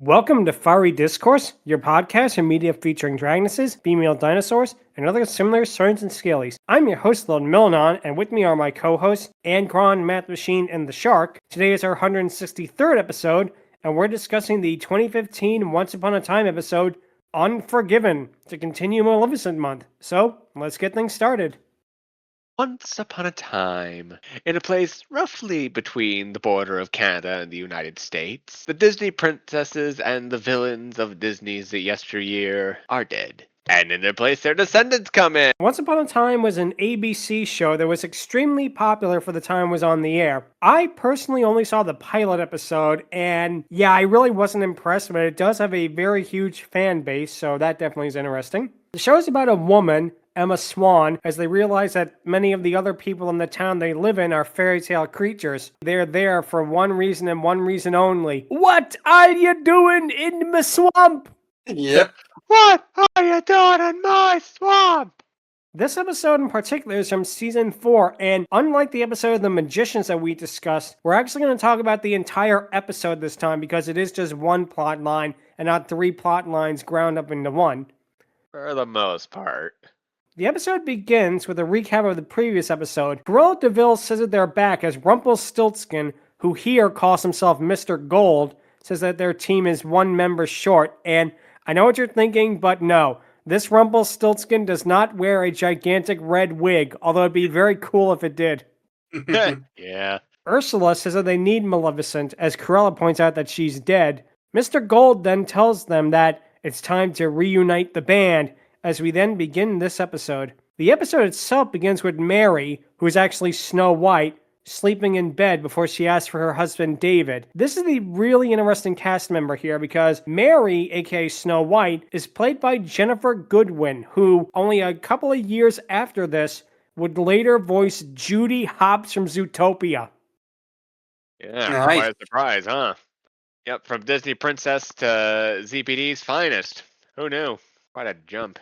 Welcome to Fiery Discourse, your podcast and media featuring dragonesses, female dinosaurs, and other similar saurians and scalies. I'm your host, Ludmillanon, and with me are my co-hosts, Angron, Mathmachine and The Shark. Today is our 163rd episode, and we're discussing the 2015 Once Upon a Time episode, Unforgiven, to continue Maleficent Month. So, let's get things started. Once upon a time, in a place roughly between the border of Canada and the United States, the Disney princesses and the villains of Disney's yesteryear are dead. And in their place, their descendants come in. Once Upon a Time was an ABC show that was extremely popular for the time it was on the air. I personally only saw the pilot episode, and yeah, I really wasn't impressed, but it does have a very huge fan base, so that definitely is interesting. The show is about a woman, Emma Swan, as they realize that many of the other people in the town they live in are fairy tale creatures. They're there for one reason and one reason only. What are you doing in the swamp? Yep. What are you doing in my swamp? This episode in particular is from Season 4, and unlike the episode of The Magicians that we discussed, we're actually going to talk about the entire episode this time because it is just one plot line and not three plot lines ground up into one. For the most part. The episode begins with a recap of the previous episode. Cruella de Vil says that they're back as Rumpelstiltskin, who here calls himself Mr. Gold, says that their team is one member short, and I know what you're thinking, but no. This Rumpelstiltskin does not wear a gigantic red wig, although it'd be very cool if it did. Yeah. Ursula says that they need Maleficent, as Cruella points out that she's dead. Mr. Gold then tells them that it's time to reunite the band, as we then begin this episode. The episode itself begins with Mary, who is actually Snow White, sleeping in bed before she asks for her husband David. This is the really interesting cast member here because Mary, aka Snow White, is played by Jennifer Goodwin, who only a couple of years after this would later voice Judy Hopps from Zootopia. Yeah, Nice. quite a surprise, huh? Yep, from Disney Princess to ZPD's finest. Who knew? Quite a jump.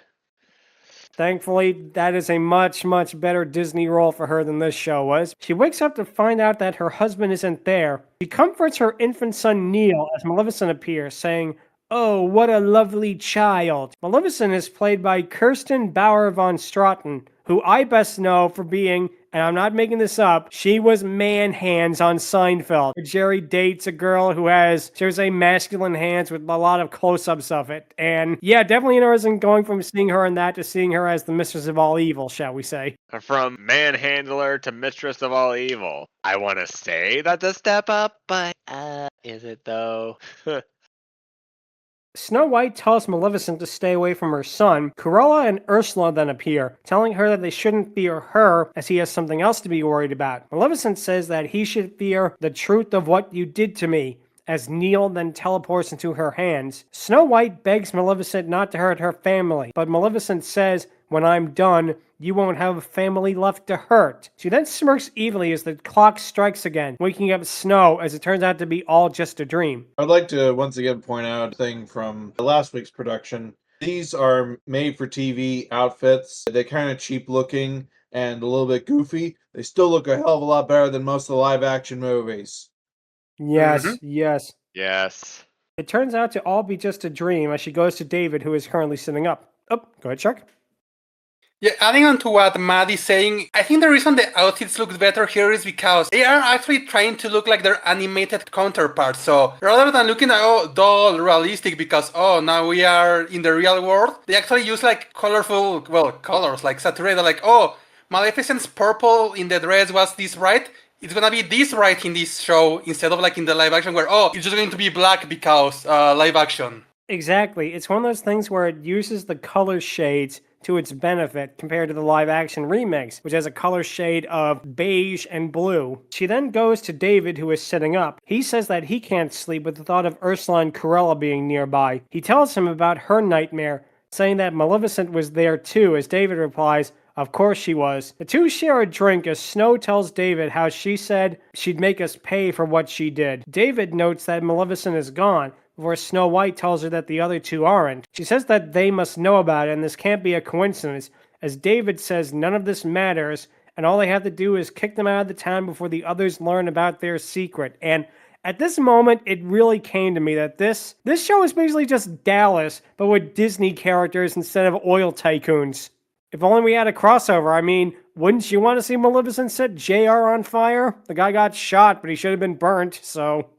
Thankfully, that is a much, much better Disney role for her than this show was. She wakes up to find out that her husband isn't there. She comforts her infant son Neil as Maleficent appears, saying, "Oh, what a lovely child." Maleficent is played by Kirsten Bauer von Straten, who I best know for being, and I'm not making this up, she was Man Hands on Seinfeld. Jerry dates a girl who has, shall we say, masculine hands with a lot of close-ups of it. And yeah, definitely interesting going from seeing her in that to seeing her as the mistress of all evil, shall we say. From manhandler to mistress of all evil. I want to say that's a step up, but is it though? Snow White tells Maleficent to stay away from her son. Cruella and Ursula then appear, telling her that they shouldn't fear her as he has something else to be worried about. Maleficent says that he should fear the truth of what you did to me, as Neil then teleports into her hands. Snow White begs Maleficent not to hurt her family, but Maleficent says, "When I'm done, you won't have a family left to hurt." She then smirks evilly as the clock strikes again, waking up Snow as it turns out to be all just a dream. I'd like to once again point out a thing from last week's production. These are made-for-TV outfits. They're kind of cheap looking and a little bit goofy. They still look a hell of a lot better than most of the live-action movies. Yes, yes. Yes. It turns out to all be just a dream as she goes to David, who is currently sitting up. Oh, go ahead, Shark. Yeah, adding on to what Matt is saying, I think the reason the outfits look better here is because they are actually trying to look like their animated counterparts. So rather than looking at, dull, realistic because, now we are in the real world, they actually use like colorful, colors, like saturated, like, Maleficent's purple in the dress was this bright. It's gonna be this bright in this show instead of like in the live action where, it's just going to be black because live action. Exactly. It's one of those things where it uses the color shades to its benefit compared to the live-action remakes, which has a color shade of beige and blue. She then goes to David, who is sitting up. He says that he can't sleep with the thought of Ursula and Cruella being nearby. He tells him about her nightmare, saying that Maleficent was there too, as David replies, "Of course she was." The two share a drink as Snow tells David how she said she'd make us pay for what she did. David notes that Maleficent is gone, before Snow White tells her that the other two aren't. She says that they must know about it and this can't be a coincidence, as David says none of this matters and all they have to do is kick them out of the town before the others learn about their secret. And At this moment, it really came to me that this show is basically just Dallas, but with Disney characters instead of oil tycoons. If only we had a crossover. I mean, wouldn't you want to see Maleficent set JR on fire? The guy got shot, but he should have been burnt, so...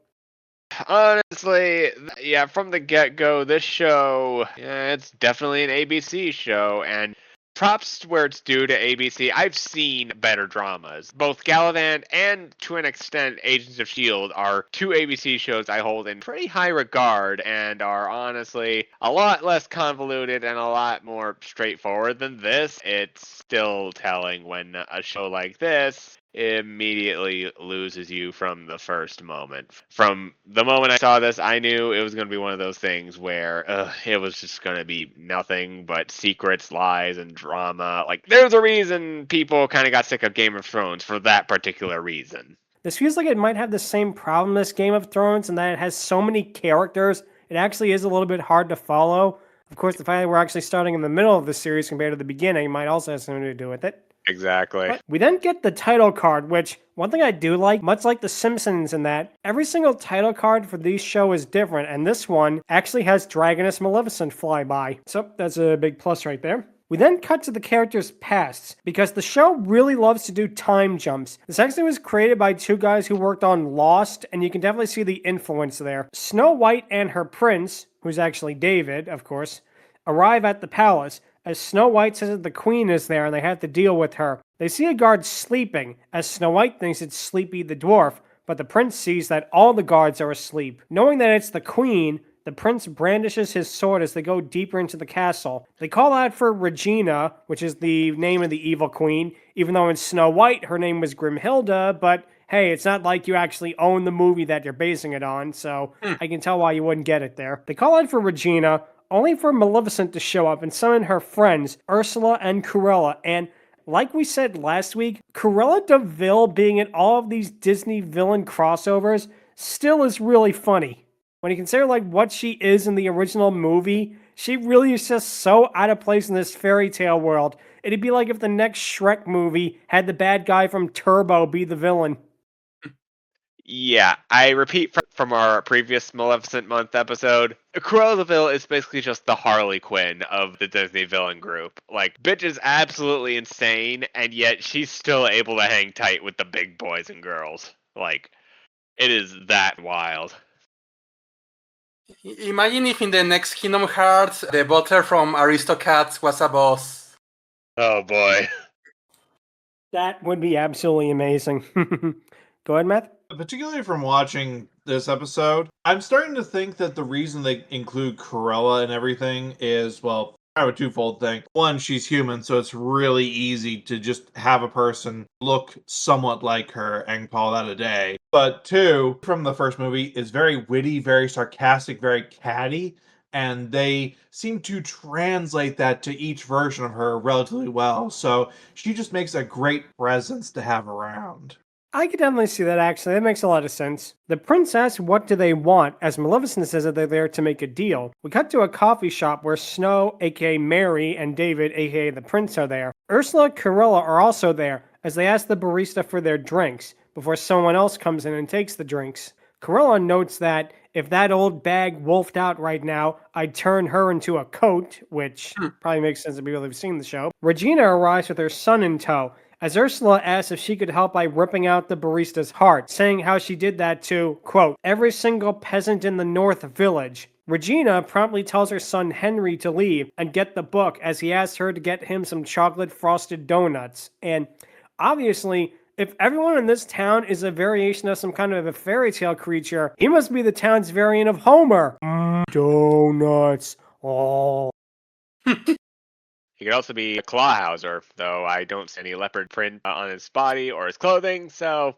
Honestly, yeah, from the get-go, this show, yeah, it's definitely an ABC show, and props where it's due to ABC. I've seen better dramas. Both Gallivant and, to an extent, Agents of S.H.I.E.L.D. are two ABC shows I hold in pretty high regard and are honestly a lot less convoluted and a lot more straightforward than this. It's still telling when a show like this immediately loses you from the first moment. From the moment I saw this, I knew it was going to be one of those things where it was just going to be nothing but secrets, lies, and drama. Like, there's a reason people kind of got sick of Game of Thrones for that particular reason. This feels like it might have the same problem as Game of Thrones in that it has so many characters, it actually is a little bit hard to follow. Of course, the fact that we're actually starting in the middle of the series compared to the beginning might also have something to do with it. Exactly. But we then get the title card, which, one thing I do like, much like The Simpsons in that, every single title card for these show is different, and this one actually has Dragoness Maleficent fly by. So that's a big plus right there. We then cut to the characters' pasts, because the show really loves to do time jumps. This actually was created by two guys who worked on Lost, and you can definitely see the influence there. Snow White and her prince, who's actually David, of course, arrive at the palace, as Snow White says that the queen is there and they have to deal with her. They see a guard sleeping, as Snow White thinks it's Sleepy the dwarf, but the prince sees that all the guards are asleep. Knowing that it's the queen, the prince brandishes his sword as they go deeper into the castle. They call out for Regina, which is the name of the evil queen, even though in Snow White her name was Grimhilda, but hey, it's not like you actually own the movie that you're basing it on, so I can tell why you wouldn't get it there. They call out for Regina, only for Maleficent to show up and summon her friends, Ursula and Cruella, and like we said last week, Cruella de Vil being in all of these Disney villain crossovers still is really funny. When you consider like what she is in the original movie, she really is just so out of place in this fairy tale world. It'd be like if the next Shrek movie had the bad guy from Turbo be the villain. Yeah, I repeat from our previous Maleficent Month episode, Cruella de Vil is basically just the Harley Quinn of the Disney villain group. Like, bitch is absolutely insane, and yet she's still able to hang tight with the big boys and girls. Like, it is that wild. Imagine if in the next Kingdom Hearts, the butler from Aristocats was a boss. Oh boy. That would be absolutely amazing. Go ahead, Matt. Particularly from watching this episode, I'm starting to think that the reason they include Cruella and everything is, well, kind of a twofold thing. One, she's human, so it's really easy to just have a person look somewhat like her and call that a day. But two, from the first movie, is very witty, very sarcastic, very catty, and they seem to translate that to each version of her relatively well. So she just makes a great presence to have around. I could definitely see that, actually. That makes a lot of sense. The prince asks what do they want, as Maleficent says that they're there to make a deal. We cut to a coffee shop where Snow, aka Mary, and David, aka the prince, are there. Ursula and Cruella are also there, as they ask the barista for their drinks, before someone else comes in and takes the drinks. Cruella notes that if that old bag wolfed out right now, I'd turn her into a coat, which probably makes sense to people who've seen the show. Regina arrives with her son in tow, as Ursula asks if she could help by ripping out the barista's heart, saying how she did that to, quote, every single peasant in the North Village. Regina promptly tells her son Henry to leave and get the book, as he asks her to get him some chocolate-frosted donuts. And obviously, if everyone in this town is a variation of some kind of a fairy tale creature, he must be the town's variant of Homer. Donuts. Oh. He could also be a Clawhauser, though I don't see any leopard print on his body or his clothing, so,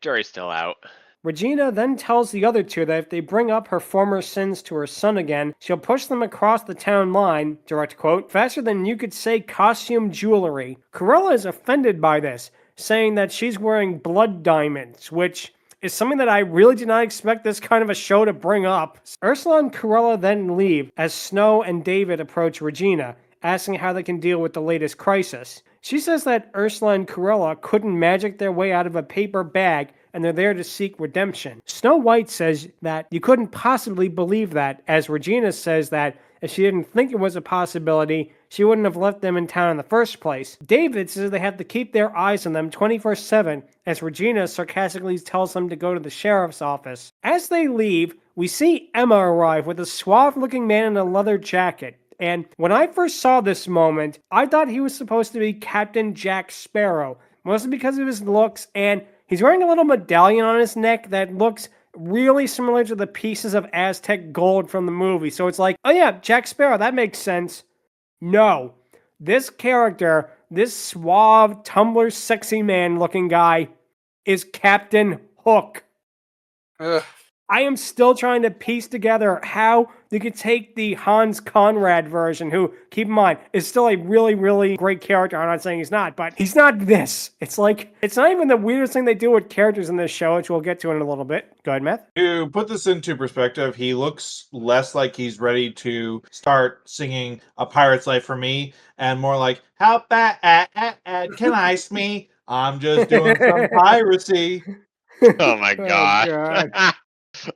jury's still out. Regina then tells the other two that if they bring up her former sins to her son again, she'll push them across the town line, direct quote, faster than you could say costume jewelry. Cruella is offended by this, saying that she's wearing blood diamonds, which is something that I really did not expect this kind of a show to bring up. Ursula and Cruella then leave, as Snow and David approach Regina, asking how they can deal with the latest crisis. She says that Ursula and Cruella couldn't magic their way out of a paper bag, and they're there to seek redemption. Snow White says that you couldn't possibly believe that, as Regina says that if she didn't think it was a possibility, she wouldn't have left them in town in the first place. David says they have to keep their eyes on them 24/7, as Regina sarcastically tells them to go to the sheriff's office. As they leave, we see Emma arrive with a suave-looking man in a leather jacket. And when I first saw this moment, I thought he was supposed to be Captain Jack Sparrow, mostly because of his looks, and he's wearing a little medallion on his neck that looks really similar to the pieces of Aztec gold from the movie. So it's like, oh yeah, Jack Sparrow, that makes sense. No. This character, this suave, Tumblr sexy man looking guy, is Captain Hook. Ugh. I am still trying to piece together how you could take the Hans Conrad version, who, keep in mind, is still a really, really great character. I'm not saying he's not, but he's not this. It's like, it's not even the weirdest thing they do with characters in this show, which we'll get to in a little bit. Go ahead, Matt. To put this into perspective, he looks less like he's ready to start singing A Pirate's Life for Me, and more like, how bad can I me? I'm just doing some piracy. Oh my god. God.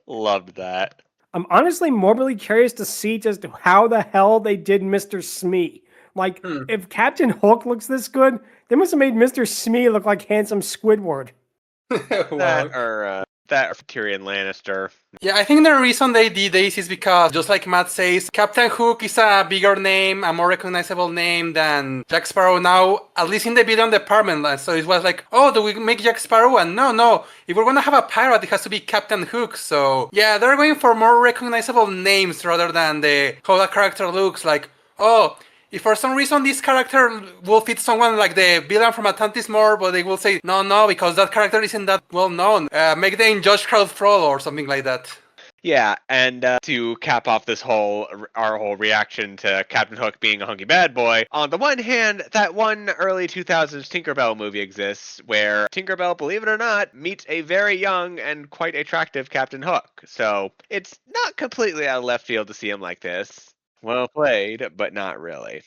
Loved that. I'm honestly morbidly curious to see just how the hell they did Mr. Smee. Like, if Captain Hook looks this good, they must have made Mr. Smee look like handsome Squidward. Wow. That or Tyrion Lannister. Yeah, I think the reason they did this is because, just like Matt says, Captain Hook is a bigger name, a more recognizable name than Jack Sparrow now, at least in the villain department. So it was like, oh, do we make Jack Sparrow? And no, if we're going to have a pirate, it has to be Captain Hook. So yeah, they're going for more recognizable names rather than how the character looks. Like, oh, if for some reason this character will fit someone like the villain from Atlantis more, but they will say, no, because that character isn't that well known. Make them Josh Crowd Frollo or something like that. Yeah, and to cap off our whole reaction to Captain Hook being a hunky bad boy, on the one hand, that one early 2000s Tinkerbell movie exists, where Tinkerbell, believe it or not, meets a very young and quite attractive Captain Hook. So it's not completely out of left field to see him like this. Well played, but not really.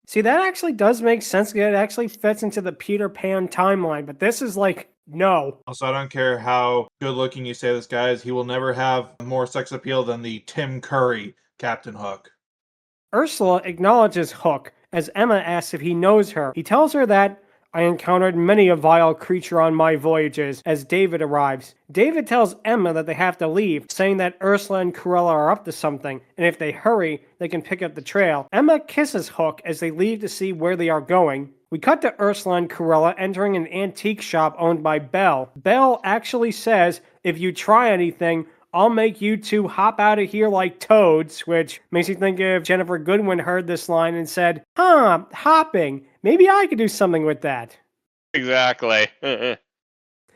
See, that actually does make sense. It actually fits into the Peter Pan timeline, but this is like, no. Also, I don't care how good looking you say this guy is, he will never have more sex appeal than the Tim Curry Captain Hook. Ursula acknowledges Hook as Emma asks if he knows her. He tells her that, I encountered many a vile creature on my voyages, as David arrives. David tells Emma that they have to leave, saying that Ursula and Cruella are up to something, and if they hurry, they can pick up the trail. Emma kisses Hook as they leave to see where they are going. We cut to Ursula and Cruella entering an antique shop owned by Belle. Belle actually says, if you try anything, I'll make you two hop out of here like toads, which makes you think if Jennifer Goodwin heard this line and said, hopping, maybe I could do something with that. Exactly.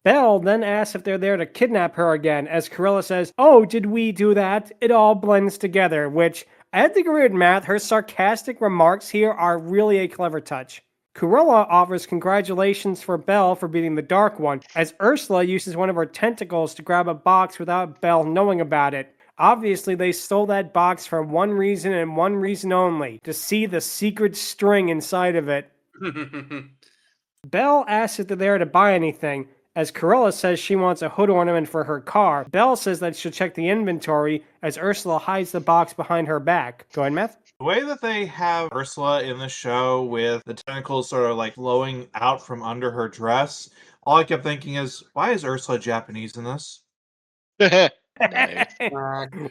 Belle then asks if they're there to kidnap her again, as Cruella says, oh, did we do that? It all blends together, which, I have to agree with Matt, her sarcastic remarks here are really a clever touch. Cruella offers congratulations for Belle for beating the Dark One, as Ursula uses one of her tentacles to grab a box without Belle knowing about it. Obviously, they stole that box for one reason and one reason only, to see the secret string inside of it. Belle asks if they're there to buy anything, as Cruella says she wants a hood ornament for her car. Belle says that she'll check the inventory, as Ursula hides the box behind her back. Go ahead, Meth. The way that they have Ursula in the show with the tentacles sort of like flowing out from under her dress, all I kept thinking is, why is Ursula Japanese in this? Nice.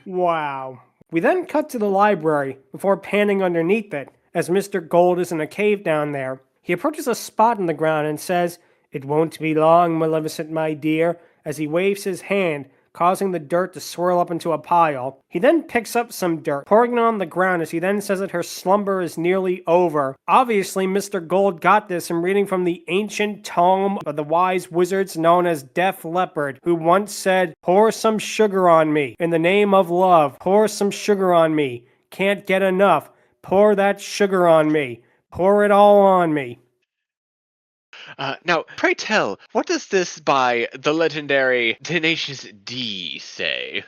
Wow. We then cut to the library before panning underneath it, as Mr. Gold is in a cave down there. He approaches a spot in the ground and says, it won't be long, Maleficent, my dear, as he waves his hand, causing the dirt to swirl up into a pile. He then picks up some dirt, pouring it on the ground as he then says that her slumber is nearly over. Obviously, Mr. Gold got this from reading from the ancient tome of the wise wizards known as Deaf Leopard, who once said, pour some sugar on me. In the name of love, pour some sugar on me. Can't get enough. Pour that sugar on me. Pour it all on me. Now, pray tell, what does this by the legendary Tenacious D say?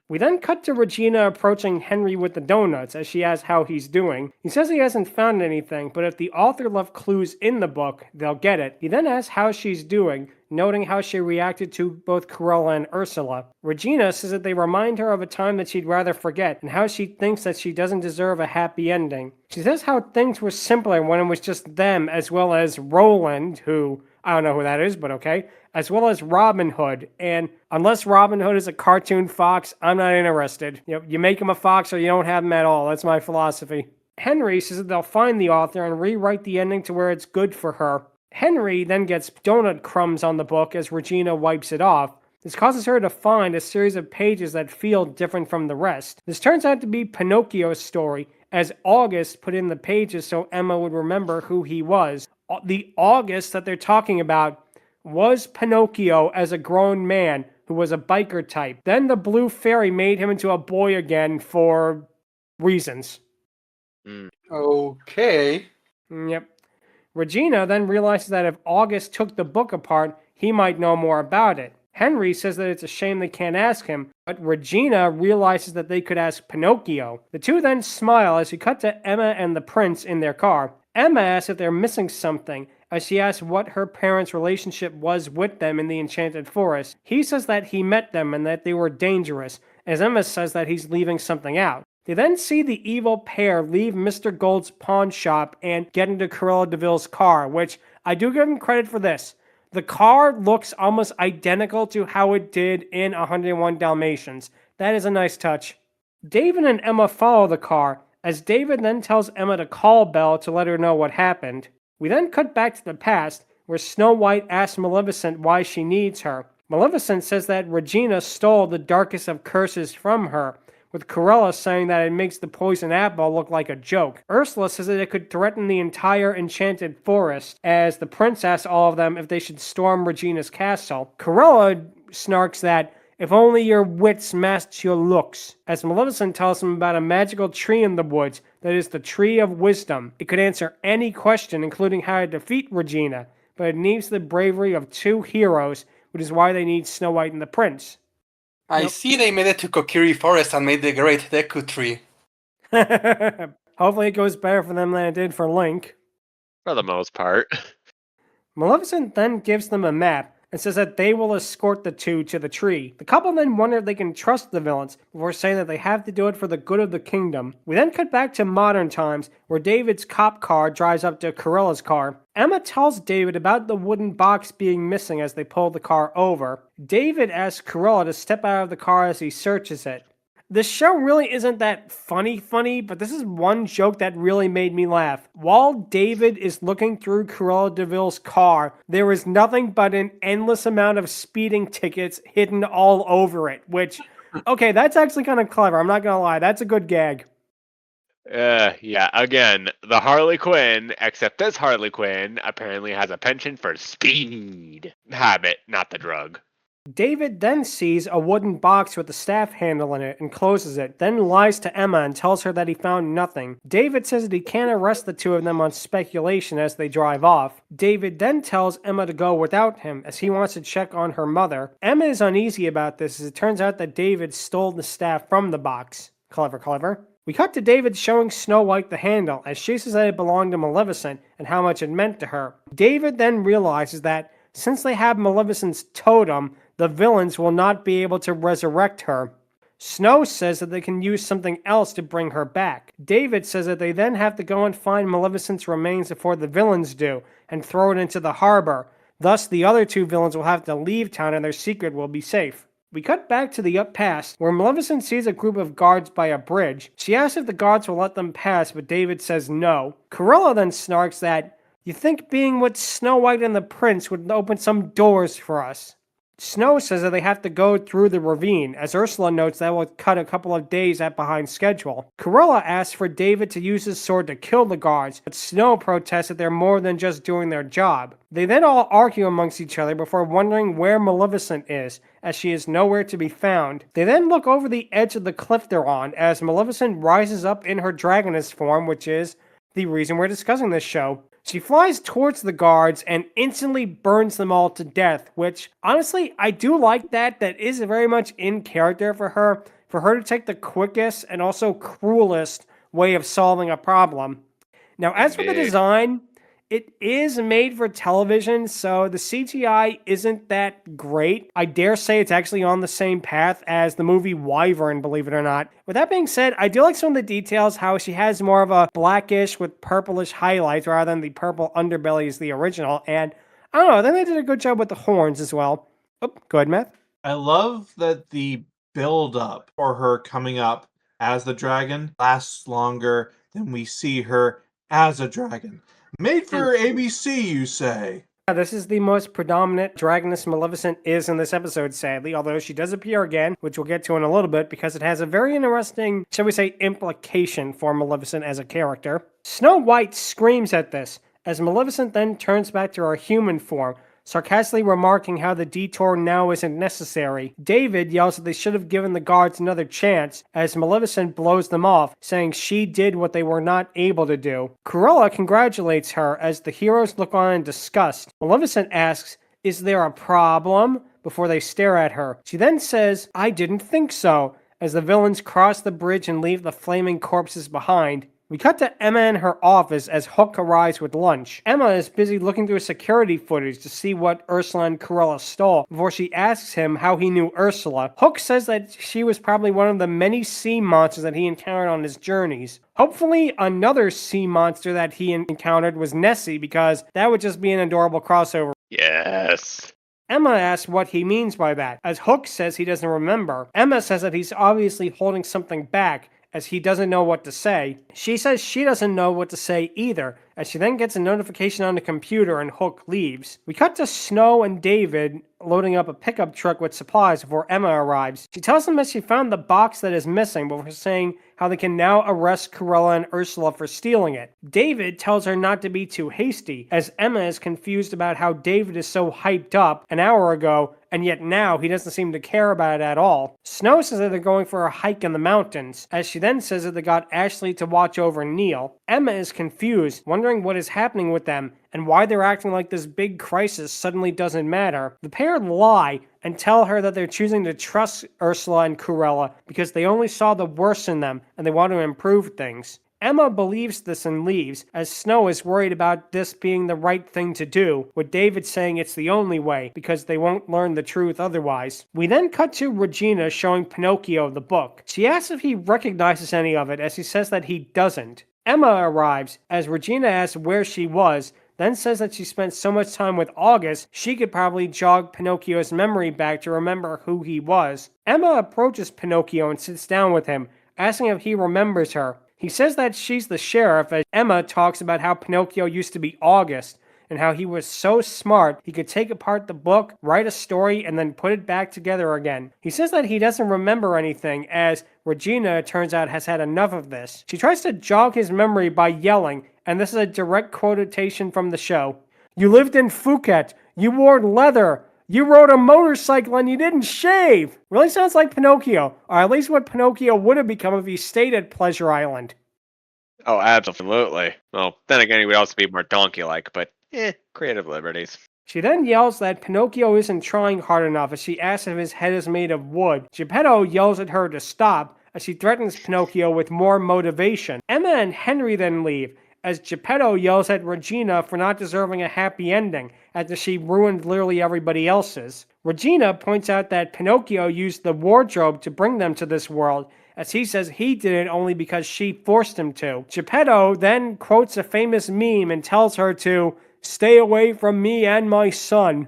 We then cut to Regina approaching Henry with the donuts as she asks how he's doing. He says he hasn't found anything, but if the author left clues in the book, they'll get it. He then asks how she's doing, noting how she reacted to both Cruella and Ursula. Regina says that they remind her of a time that she'd rather forget, and how she thinks that she doesn't deserve a happy ending. She says how things were simpler when it was just them, as well as Roland, who, I don't know who that is, but okay, as well as Robin Hood. And unless Robin Hood is a cartoon fox, I'm not interested. You make him a fox or you don't have him at all. That's my philosophy. Henry says that they'll find the author and rewrite the ending to where it's good for her. Henry then gets donut crumbs on the book as Regina wipes it off. This causes her to find a series of pages that feel different from the rest. This turns out to be Pinocchio's story, as August put in the pages so Emma would remember who he was. The August that they're talking about was Pinocchio as a grown man who was a biker type. Then the blue fairy made him into a boy again for reasons. Okay. Yep. Regina then realizes that if August took the book apart, he might know more about it. Henry says that it's a shame they can't ask him, but Regina realizes that they could ask Pinocchio. The two then smile as we cut to Emma and the prince in their car. Emma asks if they're missing something, as she asks what her parents' relationship was with them in the Enchanted Forest. He says that he met them and that they were dangerous, as Emma says that he's leaving something out. They then see the evil pair leave Mr. Gold's pawn shop and get into Cruella de Vil's car, which I do give him credit for this. The car looks almost identical to how it did in 101 Dalmatians. That is a nice touch. David and Emma follow the car, as David then tells Emma to call Belle to let her know what happened. We then cut back to the past, where Snow White asks Maleficent why she needs her. Maleficent says that Regina stole the darkest of curses from her, with Cruella saying that it makes the poison apple look like a joke. Ursula says that it could threaten the entire enchanted forest, as the prince asks all of them if they should storm Regina's castle. Cruella snarks that if only your wits matched your looks, as Maleficent tells him about a magical tree in the woods that is the Tree of Wisdom. It could answer any question, including how to defeat Regina, but it needs the bravery of two heroes, which is why they need Snow White and the Prince. I see they made it to Kokiri Forest and made the Great Deku Tree. Hopefully it goes better for them than it did for Link. For the most part. Maleficent then gives them a map and says that they will escort the two to the tree. The couple then wonder if they can trust the villains before saying that they have to do it for the good of the kingdom. We then cut back to modern times, where David's cop car drives up to Corella's car. Emma tells David about the wooden box being missing as they pull the car over. David asks Cruella to step out of the car as he searches it. The show really isn't that funny, but this is one joke that really made me laugh. While David is looking through Cruella de Vil's car, there is nothing but an endless amount of speeding tickets hidden all over it, which, okay, that's actually kind of clever. I'm not gonna lie, that's a good gag. Yeah, again, the Harley Quinn, except this Harley Quinn apparently has a penchant for speed. Habit, not the drug. David then sees a wooden box with a staff handle in it and closes it, then lies to Emma and tells her that he found nothing. David says that he can't arrest the two of them on speculation as they drive off. David then tells Emma to go without him as he wants to check on her mother. Emma is uneasy about this as it turns out that David stole the staff from the box. Clever. We cut to David showing Snow White the handle as she says that it belonged to Maleficent and how much it meant to her. David then realizes that since they have Maleficent's totem, the villains will not be able to resurrect her. Snow says that they can use something else to bring her back. David says that they then have to go and find Maleficent's remains before the villains do, and throw it into the harbor. Thus, the other two villains will have to leave town and their secret will be safe. We cut back to the past, where Maleficent sees a group of guards by a bridge. She asks if the guards will let them pass, but David says no. Cruella then snarks that, "You think being with Snow White and the Prince would open some doors for us?" Snow says that they have to go through the ravine, as Ursula notes that will cut a couple of days at behind schedule. Cruella asks for David to use his sword to kill the guards, but Snow protests that they're more than just doing their job. They then all argue amongst each other before wondering where Maleficent is, as she is nowhere to be found. They then look over the edge of the cliff they're on, as Maleficent rises up in her dragoness form, which is the reason we're discussing this show. She flies towards the guards and instantly burns them all to death, which, honestly, I do like that. That is very much in character for her to take the quickest and also cruelest way of solving a problem. Now, as for the design, It is made for television, so the CGI isn't that great. I dare say it's actually on the same path as the movie Wyvern, believe it or not. With that being said, I do like some of the details, how she has more of a blackish with purplish highlights rather than the purple underbelly as the original, and I don't know, I think they did a good job with the horns as well. Oh, go ahead, Matt. I love that the build up for her coming up as the dragon lasts longer than we see her as a dragon. Made for ABC, you say? Yeah, this is the most predominant Dragoness Maleficent is in this episode, sadly, although she does appear again, which we'll get to in a little bit, because it has a very interesting, shall we say, implication for Maleficent as a character. Snow White screams at this, as Maleficent then turns back to her human form, sarcastically remarking how the detour now isn't necessary. David yells that they should have given the guards another chance, as Maleficent blows them off, saying she did what they were not able to do. Cruella congratulates her as the heroes look on in disgust. Maleficent asks, "Is there a problem?" before they stare at her. She then says, "I didn't think so," as the villains cross the bridge and leave the flaming corpses behind. We cut to Emma in her office as Hook arrives with lunch. Emma is busy looking through security footage to see what Ursula and Cruella stole before she asks him how he knew Ursula. Hook says that she was probably one of the many sea monsters that he encountered on his journeys. Hopefully another sea monster that he encountered was Nessie, because that would just be an adorable crossover. Yes. Emma asks what he means by that, as Hook says he doesn't remember. Emma says that he's obviously holding something back, as he doesn't know what to say. She says she doesn't know what to say either, as she then gets a notification on the computer and Hook leaves. We cut to Snow and David loading up a pickup truck with supplies before Emma arrives. She tells them that she found the box that is missing before saying how they can now arrest Cruella and Ursula for stealing it. David tells her not to be too hasty, as Emma is confused about how David is so hyped up an hour ago, and yet now he doesn't seem to care about it at all. Snow says that they're going for a hike in the mountains, as she then says that they got Ashley to watch over Neil. Emma is confused, wondering what is happening with them, and why they're acting like this big crisis suddenly doesn't matter. The pair lie and tell her that they're choosing to trust Ursula and Cruella because they only saw the worst in them and they want to improve things. Emma believes this and leaves, as Snow is worried about this being the right thing to do, with David saying it's the only way, because they won't learn the truth otherwise. We then cut to Regina showing Pinocchio the book. She asks if he recognizes any of it, as he says that he doesn't. Emma arrives, as Regina asks where she was, then says that she spent so much time with August, she could probably jog Pinocchio's memory back to remember who he was. Emma approaches Pinocchio and sits down with him, asking if he remembers her. He says that she's the sheriff, as Emma talks about how Pinocchio used to be August, and how he was so smart he could take apart the book, write a story, and then put it back together again. He says that he doesn't remember anything, as Regina, it turns out, has had enough of this. She tries to jog his memory by yelling, and this is a direct quotation from the show. "You lived in Phuket. You wore leather. You rode a motorcycle and you didn't shave." Really sounds like Pinocchio, or at least what Pinocchio would have become if he stayed at Pleasure Island. Oh, absolutely. Well, then again, he would also be more donkey-like, but creative liberties. She then yells that Pinocchio isn't trying hard enough as she asks if his head is made of wood. Geppetto yells at her to stop as she threatens Pinocchio with more motivation. Emma and Henry then leave, as Geppetto yells at Regina for not deserving a happy ending, after she ruined literally everybody else's. Regina points out that Pinocchio used the wardrobe to bring them to this world, as he says he did it only because she forced him to. Geppetto then quotes a famous meme and tells her to stay away from me and my son.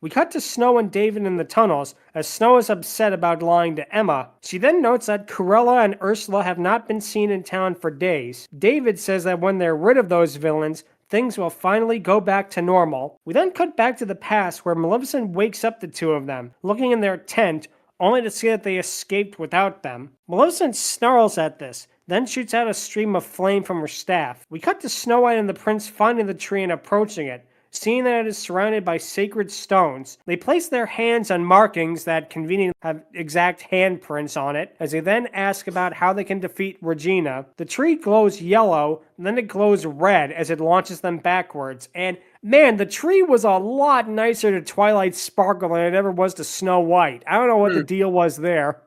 We cut to Snow and David in the tunnels, as Snow is upset about lying to Emma. She then notes that Cruella and Ursula have not been seen in town for days. David says that when they're rid of those villains, things will finally go back to normal. We then cut back to the past, where Maleficent wakes up the two of them, looking in their tent, only to see that they escaped without them. Maleficent snarls at this, then shoots out a stream of flame from her staff. We cut to Snow White and the prince finding the tree and approaching it. Seeing that it is surrounded by sacred stones, they place their hands on markings that conveniently have exact handprints on it, as they then ask about how they can defeat Regina. The tree glows yellow, and then it glows red as it launches them backwards, and man, the tree was a lot nicer to Twilight Sparkle than it ever was to Snow White. I don't know what the deal was there.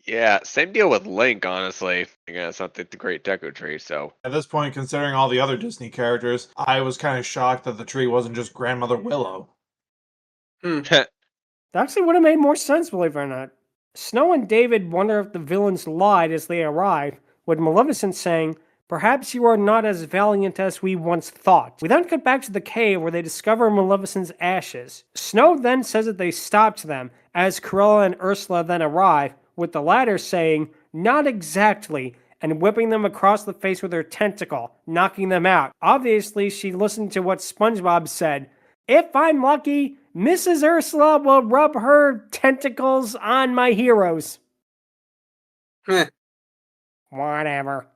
Yeah, same deal with Link, honestly. Again, it's not the great deco tree, so. At this point, considering all the other Disney characters, I was kind of shocked that the tree wasn't just Grandmother Willow. That actually would have made more sense, believe it or not. Snow and David wonder if the villains lied as they arrive, with Maleficent saying, "Perhaps you are not as valiant as we once thought." We then cut back to the cave where they discover Maleficent's ashes. Snow then says that they stopped them, as Cruella and Ursula then arrive, with the latter saying, "Not exactly," and whipping them across the face with her tentacle, knocking them out. Obviously, she listened to what SpongeBob said. "If I'm lucky, Mrs. Ursula will rub her tentacles on my heroes." Heh. Whatever.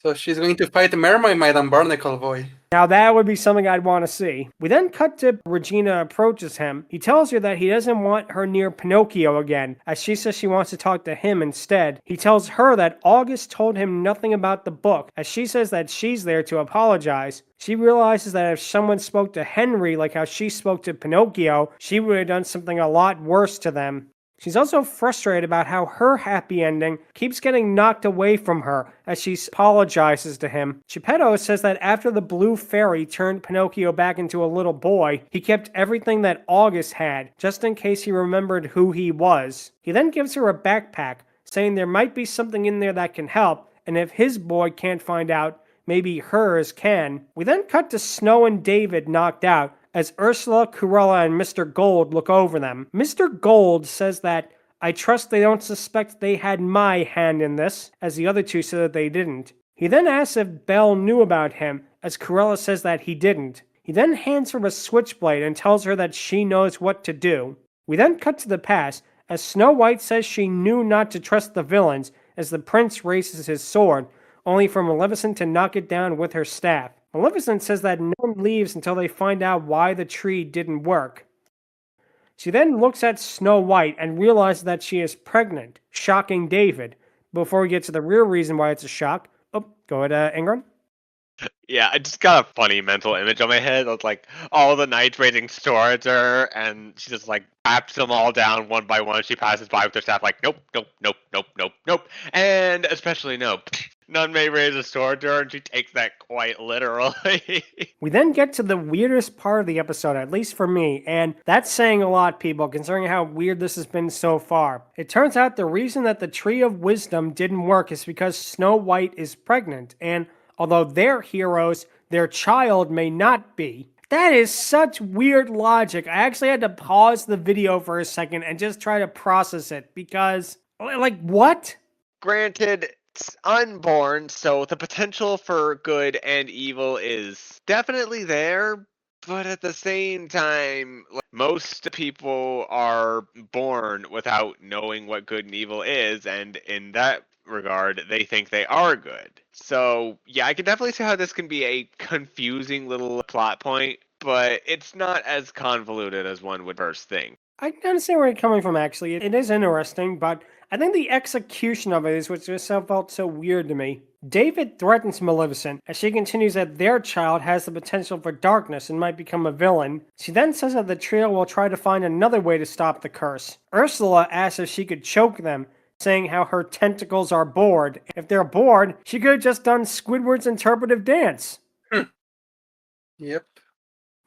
So she's going to fight Mermaid Madame Barnacle Boy. Now that would be something I'd want to see. We then cut to Regina approaches him. He tells her that he doesn't want her near Pinocchio again, as she says she wants to talk to him instead. He tells her that August told him nothing about the book, as she says that she's there to apologize. She realizes that if someone spoke to Henry like how she spoke to Pinocchio, she would have done something a lot worse to them. She's also frustrated about how her happy ending keeps getting knocked away from her as she apologizes to him. Geppetto says that after the blue fairy turned Pinocchio back into a little boy, he kept everything that August had, just in case he remembered who he was. He then gives her a backpack, saying there might be something in there that can help, and if his boy can't find out, maybe hers can. We then cut to Snow and David knocked out, as Ursula, Cruella, and Mr. Gold look over them. Mr. Gold says that, "I trust they don't suspect they had my hand in this," as the other two said that they didn't. He then asks if Belle knew about him, as Cruella says that he didn't. He then hands her a switchblade and tells her that she knows what to do. We then cut to the past, as Snow White says she knew not to trust the villains, as the prince raises his sword, only for Maleficent to knock it down with her staff. Maleficent says that no one leaves until they find out why the tree didn't work. She then looks at Snow White and realizes that she is pregnant, shocking David. Before we get to the real reason why it's a shock, go ahead, Angron. Yeah, I just got a funny mental image on my head of like all the knights raising swords her, and she just like wraps them all down one by one. She passes by with her staff like, nope, nope, nope, nope, nope, nope, and especially nope. None may raise a sword to her, and she takes that quite literally. We then get to the weirdest part of the episode, at least for me, and that's saying a lot, people, considering how weird this has been so far. It turns out the reason that the Tree of Wisdom didn't work is because Snow White is pregnant, and although they're heroes, their child may not be. That is such weird logic. I actually had to pause the video for a second and just try to process it, because, like, what? Granted, it's unborn, so the potential for good and evil is definitely there, but at the same time, like, most people are born without knowing what good and evil is, and in that regard, they think they are good. So, yeah, I can definitely see how this can be a confusing little plot point, but it's not as convoluted as one would first think. I can understand where you're coming from, actually. It is interesting, but I think the execution of it is what just felt so weird to me. David threatens Maleficent as she continues that their child has the potential for darkness and might become a villain. She then says that the trio will try to find another way to stop the curse. Ursula asks if she could choke them, saying how her tentacles are bored. If they're bored, she could have just done Squidward's interpretive dance. Yep.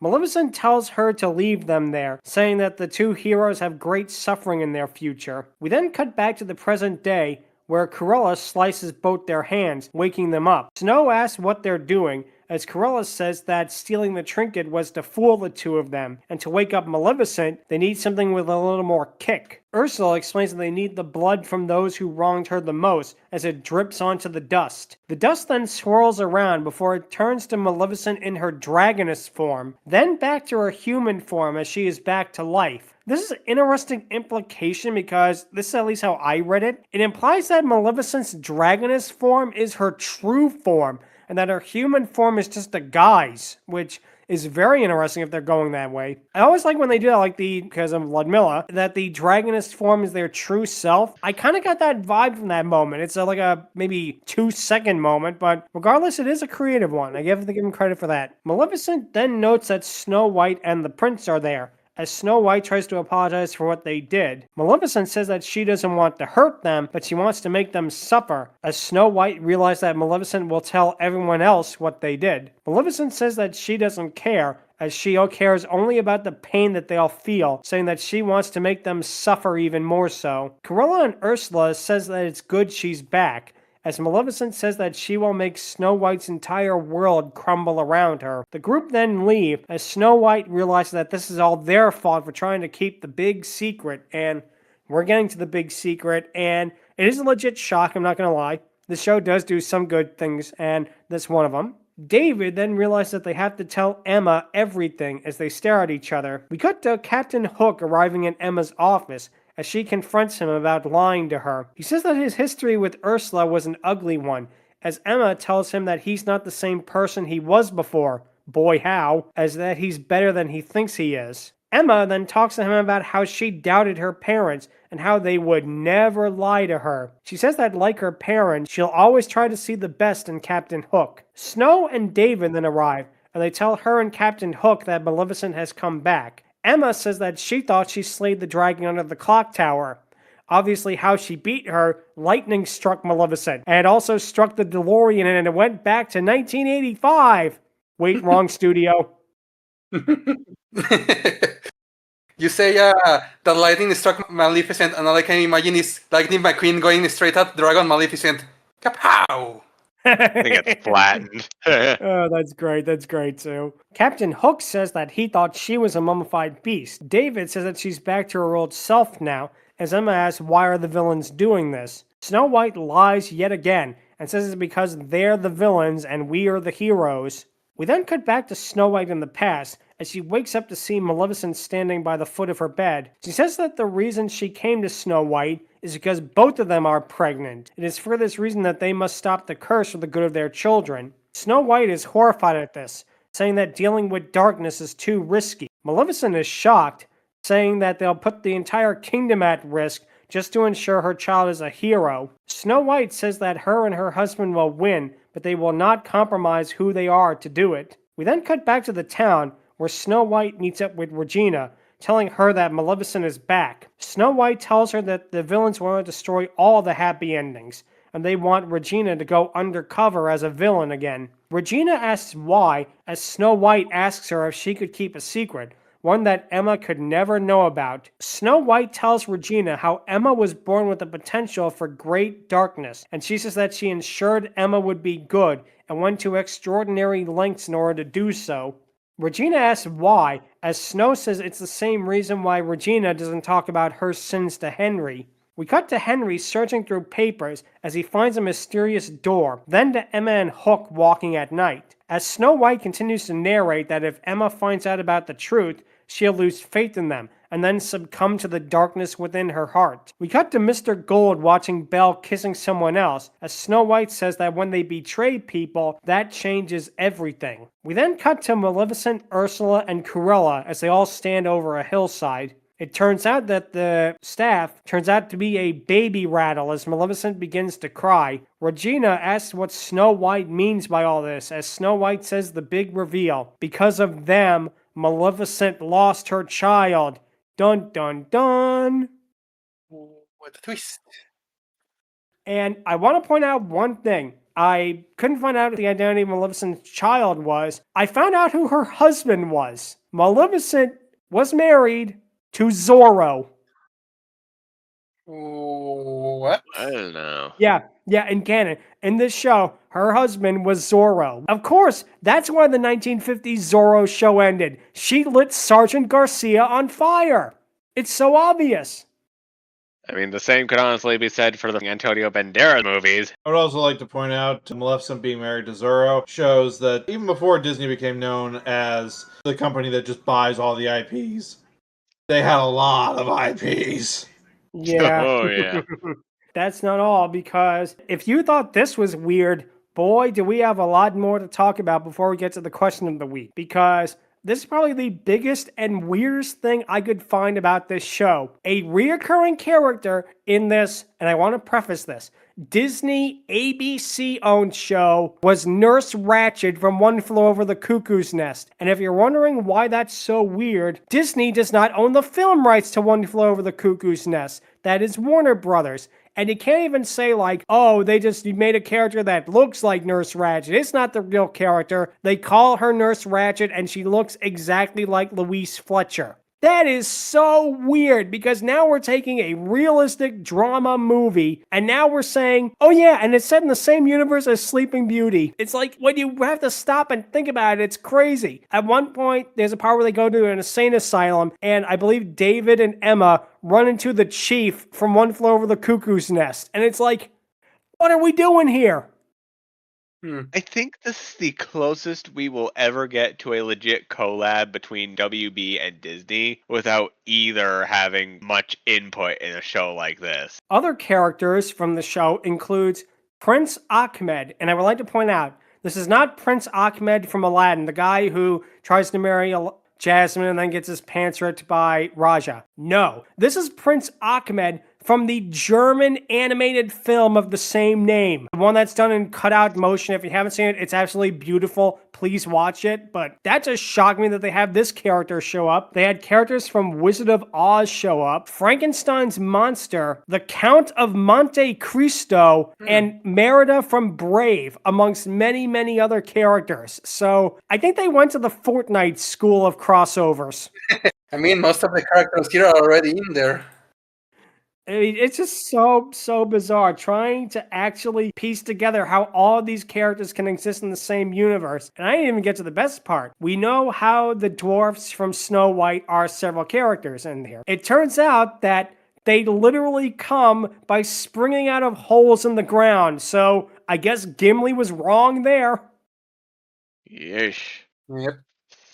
Maleficent tells her to leave them there, saying that the two heroes have great suffering in their future. We then cut back to the present day, where Cruella slices both their hands, waking them up. Snow asks what they're doing, as Cruella says that stealing the trinket was to fool the two of them, and to wake up Maleficent, they need something with a little more kick. Ursula explains that they need the blood from those who wronged her the most, as it drips onto the dust. The dust then swirls around before it turns to Maleficent in her dragoness form, then back to her human form as she is back to life. This is an interesting implication because this is at least how I read it. It implies that Maleficent's dragoness form is her true form, and that her human form is just a guise, which is very interesting if they're going that way. I always like when they do that, because of Ludmilla, that the dragoness form is their true self. I kind of got that vibe from that moment. It's like a maybe 2-second moment, but regardless, it is a creative one. I have to give him credit for that. Maleficent then notes that Snow White and the prince are there, as Snow White tries to apologize for what they did. Maleficent says that she doesn't want to hurt them, but she wants to make them suffer, as Snow White realizes that Maleficent will tell everyone else what they did. Maleficent says that she doesn't care, as she cares only about the pain that they'll feel, saying that she wants to make them suffer even more so. Cruella and Ursula says that it's good she's back, as Maleficent says that she will make Snow White's entire world crumble around her. The group then leave, as Snow White realizes that this is all their fault for trying to keep the big secret, and we're getting to the big secret, and it is a legit shock, I'm not gonna lie. The show does do some good things, and that's one of them. David then realizes that they have to tell Emma everything as they stare at each other. We cut to Captain Hook arriving in Emma's office as she confronts him about lying to her. He says that his history with Ursula was an ugly one, as Emma tells him that he's not the same person he was before. Boy, how, as that he's better than he thinks he is. Emma then talks to him about how she doubted her parents and how they would never lie to her. She says that, like her parents, she'll always try to see the best in Captain Hook. Snow and David then arrive, and they tell her and Captain Hook that Maleficent has come back. Emma says that she thought she slayed the dragon under the clock tower. Obviously, how she beat her, lightning struck Maleficent, and it also struck the DeLorean, and it went back to 1985. Wait, wrong studio. You say that lightning struck Maleficent, and all I can imagine is Lightning McQueen going straight at Dragon Maleficent. Kapow! I think it's flattened. Oh, that's great too. Captain Hook says that he thought she was a mummified beast. David says that she's back to her old self now, as Emma asks why are the villains doing this. Snow White lies yet again, and says it's because they're the villains and we are the heroes. We then cut back to Snow White in the past, as she wakes up to see Maleficent standing by the foot of her bed. She says that the reason she came to Snow White is because both of them are pregnant. It is for this reason that they must stop the curse for the good of their children. Snow White is horrified at this, saying that dealing with darkness is too risky. Maleficent is shocked, saying that they'll put the entire kingdom at risk just to ensure her child is a hero. Snow White says that her and her husband will win, but they will not compromise who they are to do it. We then cut back to the town, where Snow White meets up with Regina, telling her that Maleficent is back. Snow White tells her that the villains want to destroy all the happy endings, and they want Regina to go undercover as a villain again. Regina asks why, as Snow White asks her if she could keep a secret, one that Emma could never know about. Snow White tells Regina how Emma was born with the potential for great darkness, and she says that she ensured Emma would be good and went to extraordinary lengths in order to do so. Regina asks why, as Snow says it's the same reason why Regina doesn't talk about her sins to Henry. We cut to Henry searching through papers as he finds a mysterious door, then to Emma and Hook walking at night. As Snow White continues to narrate that if Emma finds out about the truth, she'll lose faith in them, and then succumb to the darkness within her heart. We cut to Mr. Gold watching Belle kissing someone else, as Snow White says that when they betray people, that changes everything. We then cut to Maleficent, Ursula, and Cruella as they all stand over a hillside. It turns out that the staff turns out to be a baby rattle as Maleficent begins to cry. Regina asks what Snow White means by all this, as Snow White says the big reveal. Because of them, Maleficent lost her child. Dun dun dun! What a twist. And I want to point out one thing. I couldn't find out what the identity of Maleficent's child was. I found out who her husband was. Maleficent was married to Zorro. What? I don't know. Yeah, in canon. In this show, her husband was Zorro. Of course, that's why the 1950s Zorro show ended. She lit Sergeant Garcia on fire. It's so obvious. I mean, the same could honestly be said for the Antonio Banderas movies. I would also like to point out Maleficent being married to Zorro shows that even before Disney became known as the company that just buys all the IPs, they had a lot of IPs. Yeah. Oh, yeah. That's not all, because if you thought this was weird, boy, do we have a lot more to talk about before we get to the question of the week. Because this is probably the biggest and weirdest thing I could find about this show. A reoccurring character in this, and I want to preface this, Disney ABC-owned show was Nurse Ratched from One Flew Over the Cuckoo's Nest. And if you're wondering why that's so weird, Disney does not own the film rights to One Flew Over the Cuckoo's Nest. That is Warner Brothers. And you can't even say like, oh, they just made a character that looks like Nurse Ratched. It's not the real character. They call her Nurse Ratched and she looks exactly like Louise Fletcher. That is so weird because now we're taking a realistic drama movie and now we're saying, oh yeah, and it's set in the same universe as Sleeping Beauty. It's like when you have to stop and think about it, it's crazy. At one point, there's a part where they go to an insane asylum and I believe David and Emma run into the chief from One Flew Over the Cuckoo's Nest. And it's like, what are we doing here? I think this is the closest we will ever get to a legit collab between WB and Disney without either having much input in a show like this. Other characters from the show includes Prince Ahmed, and I would like to point out, this is not Prince Ahmed from Aladdin, the guy who tries to marry Jasmine and then gets his pants ripped by Raja. No, this is Prince Ahmed from the German animated film of the same name. The one that's done in cutout motion. If you haven't seen it, it's absolutely beautiful. Please watch it. But that just shocked me that they have this character show up. They had characters from Wizard of Oz show up, Frankenstein's monster, the Count of Monte Cristo, and Merida from Brave, amongst many, many other characters. So I think they went to the Fortnite school of crossovers. I mean, most of the characters here are already in there. I mean, it's just so bizarre trying to actually piece together how all of these characters can exist in the same universe. And I didn't even get to the best part. We know how the dwarfs from Snow White are several characters in here. It turns out that they literally come by springing out of holes in the ground. So I guess Gimli was wrong there. Yeesh. Yep.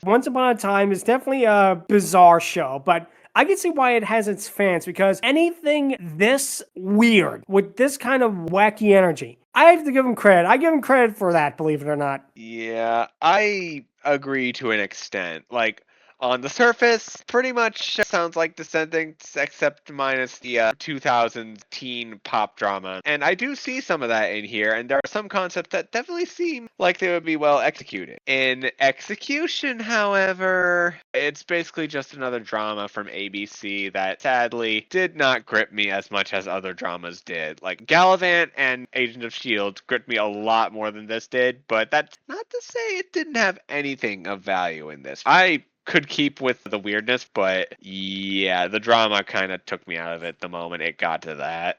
Once Upon a Time is definitely a bizarre show, but I can see why it has its fans, because anything this weird, with this kind of wacky energy, I have to give them credit. I give them credit for that, believe it or not. Yeah, I agree to an extent. Like, on the surface, pretty much sounds like Descendants, except minus the 2000s teen pop drama. And I do see some of that in here, and there are some concepts that definitely seem like they would be well executed. In execution, however, it's basically just another drama from ABC that sadly did not grip me as much as other dramas did. Like, Gallivant and Agent of S.H.I.E.L.D. gripped me a lot more than this did, but that's not to say it didn't have anything of value in this. I could keep with the weirdness, but yeah, the drama kind of took me out of it the moment it got to that.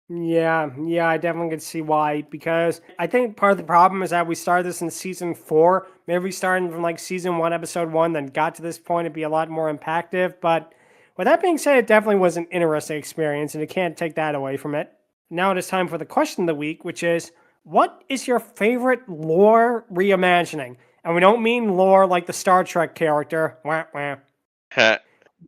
Yeah, I definitely could see why, because I think part of the problem is that we started this in season 4. Maybe we started from like season 1, episode 1, then got to this point, it'd be a lot more impactful. But with that being said, it definitely was an interesting experience, and you can't take that away from it. Now it is time for the question of the week, which is, what is your favorite lore reimagining? And we don't mean lore like the Star Trek character. Wah, wah. We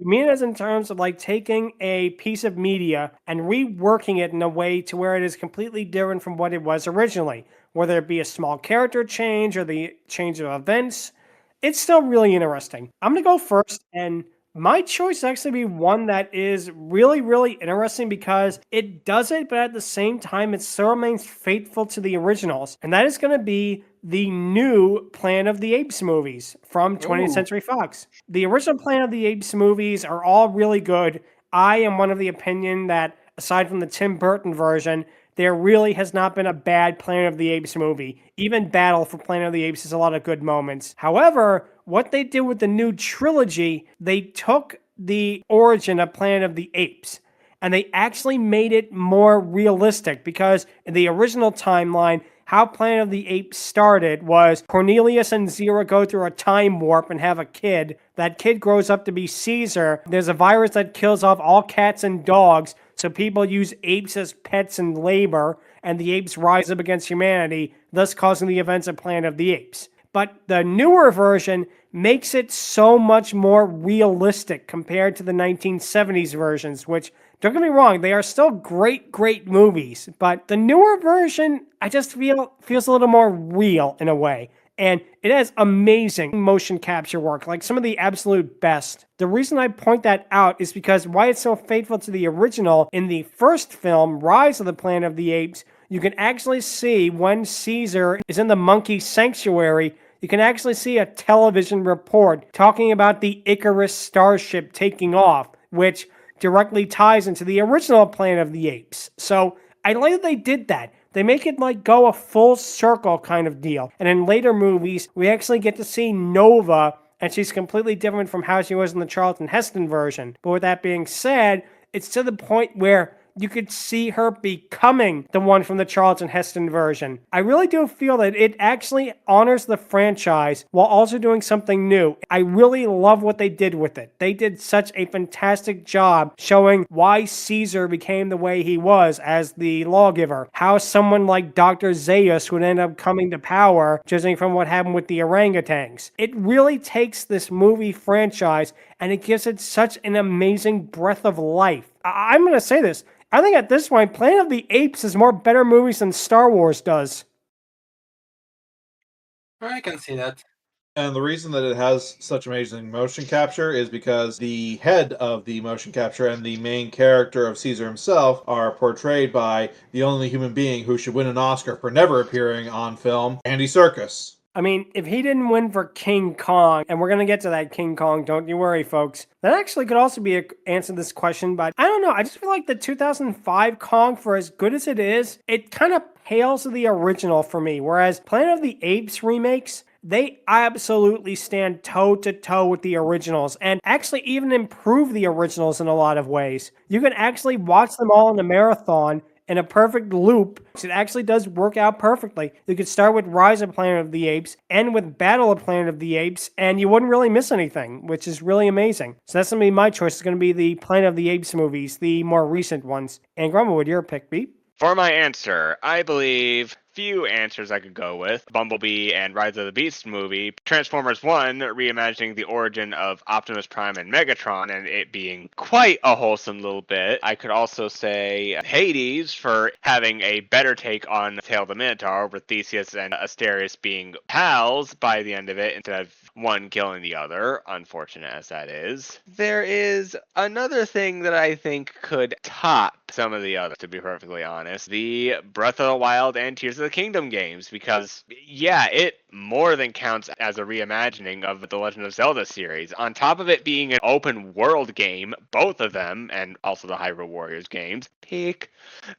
mean it as in terms of like taking a piece of media and reworking it in a way to where it is completely different from what it was originally. Whether it be a small character change or the change of events, it's still really interesting. I'm going to go first, and my choice is actually be one that is really, really interesting because it does it, but at the same time, it still remains faithful to the originals. And that is going to be the new Planet of the Apes movies from 20th Century Fox. The original Planet of the Apes movies are all really good. I am one of the opinion that, aside from the Tim Burton version, there really has not been a bad Planet of the Apes movie. Even Battle for Planet of the Apes has a lot of good moments. However, what they did with the new trilogy, they took the origin of Planet of the Apes and they actually made it more realistic, because in the original timeline, how Planet of the Apes started was Cornelius and Zira go through a time warp and have a kid. That kid grows up to be Caesar. There's a virus that kills off all cats and dogs, so people use apes as pets and labor, and the apes rise up against humanity, thus causing the events of Planet of the Apes. But the newer version makes it so much more realistic compared to the 1970s versions, which, don't get me wrong, they are still great movies. But the newer version, I just feels a little more real in a way. and it has amazing motion capture work, like some of the absolute best. The reason I point that out is because why it's so faithful to the original, in the first film, Rise of the Planet of the Apes, you can actually see when Caesar is in the monkey sanctuary, you can actually see a television report talking about the Icarus starship taking off, which directly ties into the original Planet of the Apes. So I like that they did that. They make it like go a full circle kind of deal. And in later movies, we actually get to see Nova, and she's completely different from how she was in the Charlton Heston version. But with that being said, it's to the point where you could see her becoming the one from the Charlton Heston version. I really do feel that it actually honors the franchise while also doing something new. I really love what they did with it. They did such a fantastic job showing why Caesar became the way he was as the lawgiver, how someone like Dr. Zaius would end up coming to power, judging from what happened with the orangutans. It really takes this movie franchise and it gives it such an amazing breath of life. I'm going to say this. I think at this point, Planet of the Apes is more better movies than Star Wars does. I can see that. And the reason that it has such amazing motion capture is because the head of the motion capture and the main character of Caesar himself are portrayed by the only human being who should win an Oscar for never appearing on film, Andy Serkis. I mean, if he didn't win for King Kong, and we're going to get to that King Kong, don't you worry, folks. That actually could also be answer this question, but I don't know. I just feel like the 2005 Kong, for as good as it is, it kind of pales to the original for me, whereas Planet of the Apes remakes, they absolutely stand toe-to-toe with the originals, and actually even improve the originals in a lot of ways. You can actually watch them all in a marathon, in a perfect loop. It actually does work out perfectly. You could start with Rise of Planet of the Apes, end with Battle of Planet of the Apes, and you wouldn't really miss anything, which is really amazing. So that's going to be my choice. It's going to be the Planet of the Apes movies, the more recent ones. Angron, what would your pick be? For my answer, I believe few answers I could go with. Bumblebee and Rise of the Beast movie. Transformers 1, reimagining the origin of Optimus Prime and Megatron and it being quite a wholesome little bit. I could also say Hades for having a better take on Tale of the Minotaur, with Theseus and Asterius being pals by the end of it instead of one killing the other, unfortunate as that is. There is another thing that I think could top some of the others, to be perfectly honest. The Breath of the Wild and Tears of the Kingdom games, because, yeah, it more than counts as a reimagining of the Legend of Zelda series. On top of it being an open world game, both of them, and also the Hyrule Warriors games,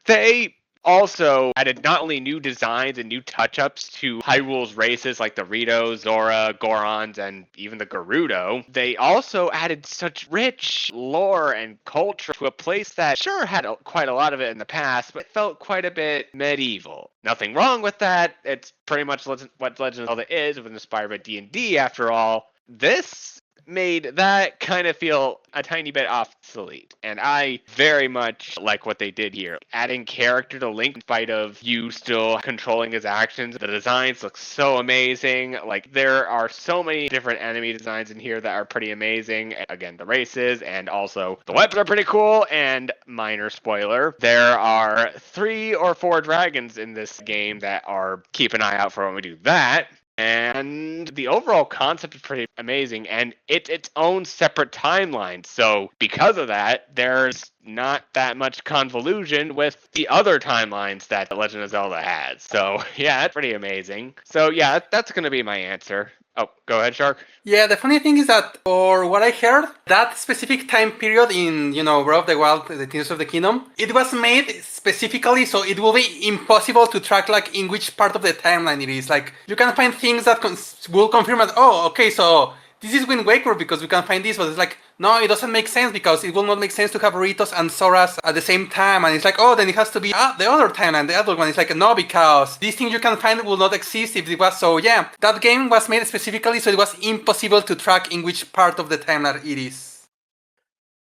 they also added not only new designs and new touch-ups to Hyrule's races like the Rito, Zora, Gorons, and even the Gerudo, they also added such rich lore and culture to a place that sure had quite a lot of it in the past, but felt quite a bit medieval. Nothing wrong with that. It's pretty much what Legend of Zelda is. It was inspired by D&D after all. This made that kind of feel a tiny bit obsolete, and I very much like what they did here. Adding character to Link in spite of you still controlling his actions. The designs look so amazing. Like, there are so many different enemy designs in here that are pretty amazing. Again, the races and also the weapons are pretty cool, and minor spoiler, there are 3 or 4 dragons in this game that are keep an eye out for when we do that. And the overall concept is pretty amazing, and it's its own separate timeline. So because of that, there's not that much convolution with the other timelines that Legend of Zelda has. So yeah, that's pretty amazing. So yeah, that's going to be my answer. Oh, go ahead, Shark. Yeah, the funny thing is that, for what I heard, that specific time period in, Breath of the Wild, the Tears of the Kingdom, it was made specifically so it will be impossible to track, like, in which part of the timeline it is. Like, you can find things that will confirm that, oh, okay, so this is Wind Waker because we can find this, but it's like, no, it doesn't make sense because it will not make sense to have Ritos and Soras at the same time. And it's like, oh, then it has to be the other timeline, the other one. It's like, no, because these things you can find will not exist if it was so. Yeah, that game was made specifically so it was impossible to track in which part of the timeline it is.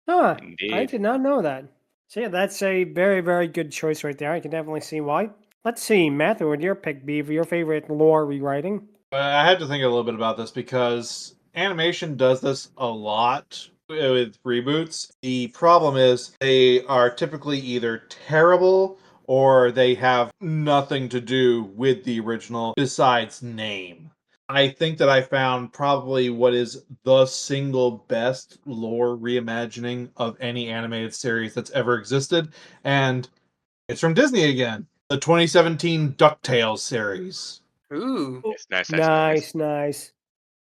Huh, Indeed. I did not know that. So yeah, that's a very, very good choice right there. I can definitely see why. Let's see, Matthew, would your pick be for your favorite lore rewriting? I had to think a little bit about this because animation does this a lot with reboots. The problem is they are typically either terrible or they have nothing to do with the original besides name. I think that I found probably what is the single best lore reimagining of any animated series that's ever existed, and it's from Disney again. The 2017 DuckTales series. Ooh. Nice. Nice.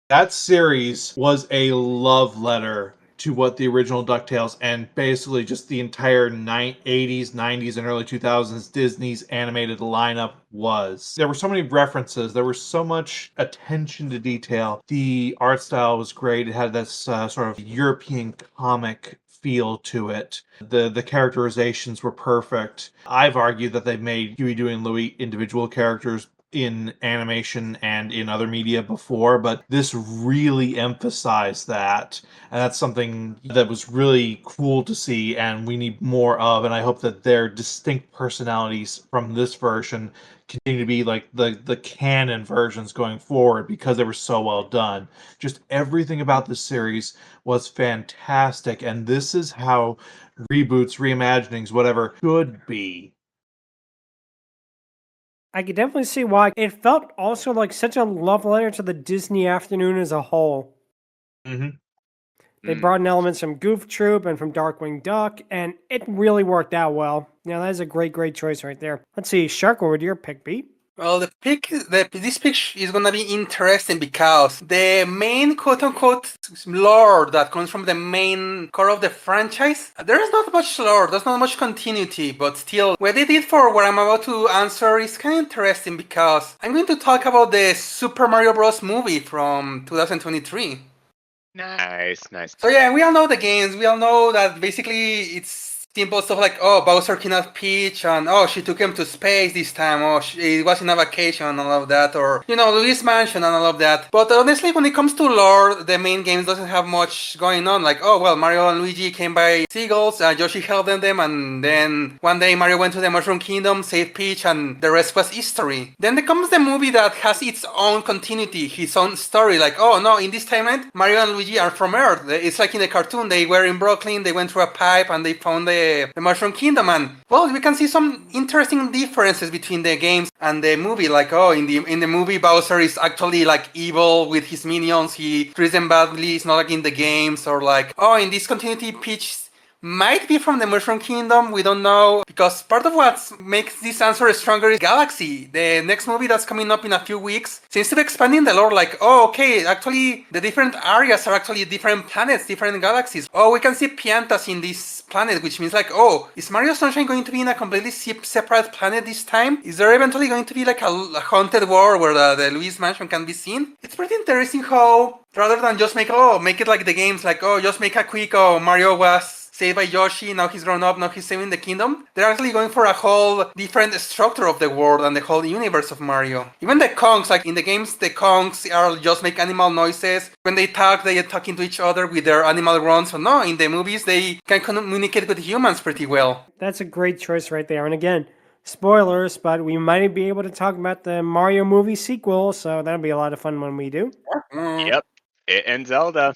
That series was a love letter to what the original DuckTales and basically just the entire 80s, 90s, and early 2000s Disney's animated lineup was. There were so many references. There was so much attention to detail. The art style was great. It had this sort of European comic feel to it. The characterizations were perfect. I've argued that they've made Huey, Dewey, and Louie individual characters in animation and in other media before, but this really emphasized that. And that's something that was really cool to see and we need more of. And I hope that their distinct personalities from this version continue to be like the canon versions going forward because they were so well done. Just everything about this series was fantastic. And this is how reboots, reimaginings, whatever should be. I could definitely see why. It felt also like such a love letter to the Disney afternoon as a whole. Mm-hmm. They brought in elements from Goof Troop and from Darkwing Duck, and it really worked out well. That is a great choice right there. Let's see, Shark, what would your pick be? Well, this pick is gonna be interesting because the main quote-unquote lore that comes from the main core of the franchise, there is not much lore, there's not much continuity, but still, what they did for what I'm about to answer is kind of interesting because I'm going to talk about the Super Mario Bros. Movie from 2023. Nice. So yeah, we all know the games, we all know that basically it's simple stuff like, oh, Bowser kidnapped Peach, and oh, she took him to space this time, oh, it was in a vacation and all of that, or, Luigi's Mansion and all of that. But honestly, when it comes to lore, the main games doesn't have much going on. Like, oh, well, Mario and Luigi came by seagulls, Yoshi held them, and then one day Mario went to the Mushroom Kingdom, saved Peach, and the rest was history. Then there comes the movie that has its own continuity, his own story. Like, oh, no, in this timeline, Mario and Luigi are from Earth. It's like in the cartoon, they were in Brooklyn, they went through a pipe, and they found the Mushroom Kingdom, and well, we can see some interesting differences between the games and the movie. Like, oh, in the movie, Bowser is actually like evil with his minions. He treats them badly. It's not like in the games. Or like, oh, in this continuity, Peach might be from the Mushroom Kingdom, we don't know, because part of what makes this answer stronger is Galaxy. The next movie that's coming up in a few weeks seems to be expanding the lore, like, oh, okay, actually, the different areas are actually different planets, different galaxies. Oh, we can see Piantas in this planet, which means like, oh, is Mario Sunshine going to be in a completely separate planet this time? Is there eventually going to be like a haunted world where the Luigi's Mansion can be seen? It's pretty interesting how, rather than just make it like the games, like, oh, just make a quick, oh, Mario was saved by Yoshi, now he's grown up, now he's saving the kingdom. They're actually going for a whole different structure of the world and the whole universe of Mario. Even the Kongs, like in the games, the Kongs are just make animal noises. When they talk to each other with their animal grunts. So no, in the movies, they can communicate with humans pretty well. That's a great choice right there. And again, spoilers, but we might be able to talk about the Mario movie sequel, so that'll be a lot of fun when we do. Yep, it and Zelda.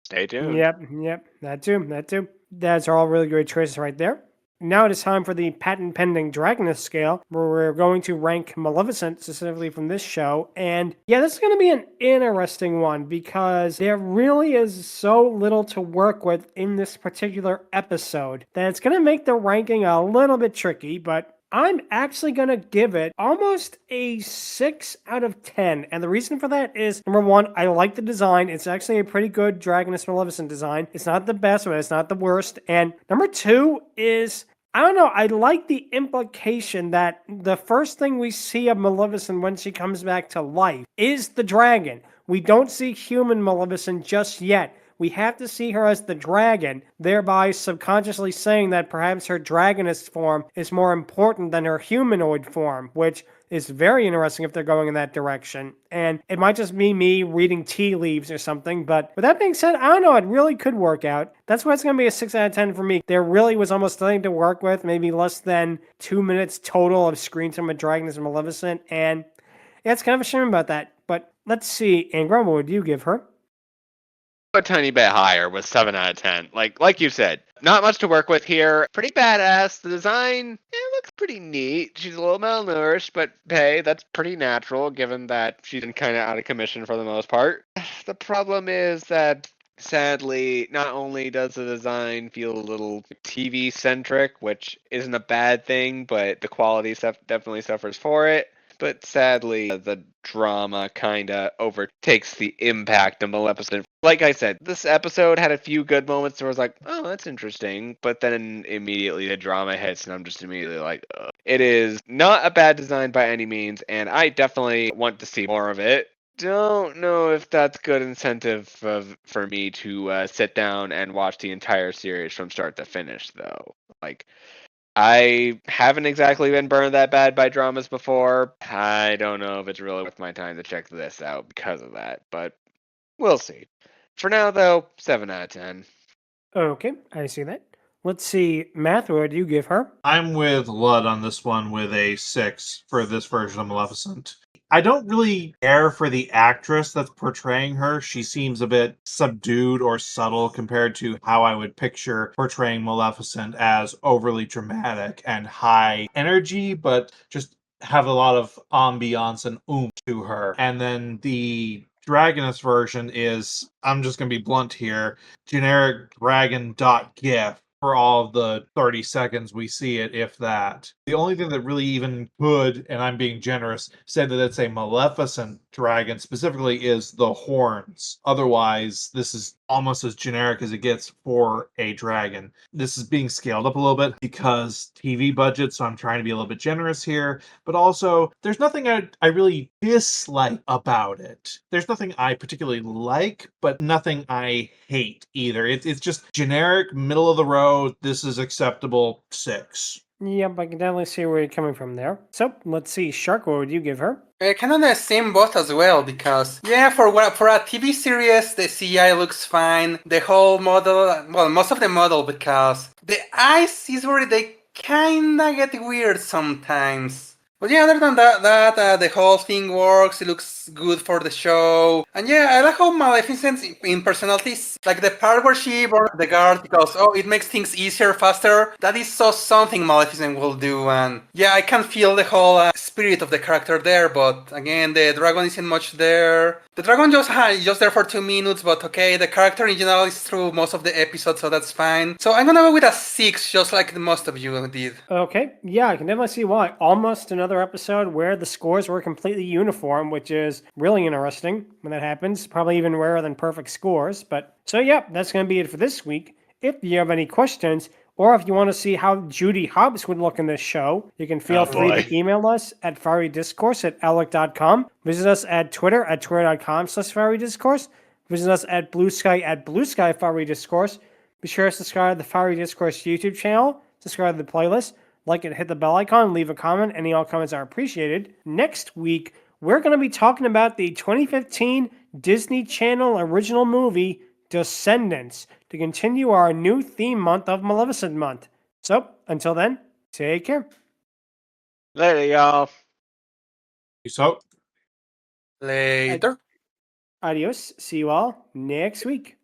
Stay tuned. Yep, that too. That's all really great choices right there. Now it is time for the patent-pending Dragoness Scale, where we're going to rank Maleficent, specifically from this show. And yeah, this is going to be an interesting one, because there really is so little to work with in this particular episode that it's going to make the ranking a little bit tricky, but I'm actually going to give it almost a 6 out of 10. And the reason for that is, number one, I like the design. It's actually a pretty good Dragoness Maleficent design. It's not the best, but it's not the worst. And number two is, I don't know, I like the implication that the first thing we see of Maleficent when she comes back to life is the dragon. We don't see human Maleficent just yet. We have to see her as the dragon, thereby subconsciously saying that perhaps her dragoness form is more important than her humanoid form, which is very interesting if they're going in that direction. And it might just be me reading tea leaves or something, but with that being said, I don't know, it really could work out. That's why it's going to be a 6 out of 10 for me. There really was almost nothing to work with, maybe less than 2 minutes total of screen time with Dragoness and Maleficent, and yeah, it's kind of a shame about that. But let's see, Angron, what would you give her? A tiny bit higher with 7 out of 10. Like you said, not much to work with here. Pretty badass. The design, looks pretty neat. She's a little malnourished, but hey, that's pretty natural given that she's been kind of out of commission for the most part. The problem is that sadly, not only does the design feel a little TV centric, which isn't a bad thing, but the quality definitely suffers for it. But sadly, the drama kind of overtakes the impact of Maleficent. Like I said, this episode had a few good moments where I was like, oh, that's interesting. But then immediately the drama hits, and I'm just immediately like, ugh. It is not a bad design by any means, and I definitely want to see more of it. Don't know if that's good incentive for me to sit down and watch the entire series from start to finish, though. Like, I haven't exactly been burned that bad by dramas before. I don't know if it's really worth my time to check this out because of that, but we'll see. For now, though, 7 out of 10. Okay, I see that. Let's see, Math, what do you give her? I'm with Lud on this one with a 6 for this version of Maleficent. I don't really care for the actress that's portraying her. She seems a bit subdued or subtle compared to how I would picture portraying Maleficent as overly dramatic and high energy, but just have a lot of ambiance and oomph to her. And then the Dragoness version is, I'm just going to be blunt here, generic dragon.gif for all of the 30 seconds we see it, if that. The only thing that really even could, and I'm being generous, said that it's a Maleficent dragon specifically is the horns. Otherwise, this is almost as generic as it gets for a dragon. This is being scaled up a little bit because TV budget, so I'm trying to be a little bit generous here. But also, there's nothing I really dislike about it. There's nothing I particularly like, but nothing I hate either. It's just generic, middle of the road, this is acceptable, 6. Yep, I can definitely see where you're coming from there. So, let's see, Shark, what would you give her? Kind of the same boat as well, because yeah, for a TV series, the CGI looks fine. The whole model, well, most of the model, because the eyes is where they kinda get weird sometimes. But yeah, other than that the whole thing works. It looks good for the show, and yeah, I like how Maleficent in personalities, like the part where she burns the guard because it makes things easier, faster. That is so something Maleficent will do, and yeah, I can feel the whole spirit of the character there. But again, the dragon isn't much there. The dragon just there for 2 minutes, but okay, the character in general is through most of the episode, so that's fine. So I'm gonna go with a 6, just like most of you did. Okay, yeah, I can definitely see why. Almost another episode where the scores were completely uniform, which is really interesting when that happens. Probably even rarer than perfect scores. But so, yeah, that's going to be it for this week. If you have any questions, or if you want to see how Judy Hobbs would look in this show, you can feel free to email us at FieryDiscourse@outlook.com. Visit us at Twitter at twitter.com/FieryDiscourse. Visit us at Blue Sky at Blue Sky Fiery Discourse. Be sure to subscribe to the Fiery Discourse YouTube channel. Subscribe to the playlist. Like it, hit the bell icon, leave a comment. Any all comments are appreciated. Next week, we're going to be talking about the 2015 Disney Channel original movie, Descendants, to continue our new theme month of Maleficent Month. So, until then, take care. Later, y'all. So, Later. Adios. See you all next week.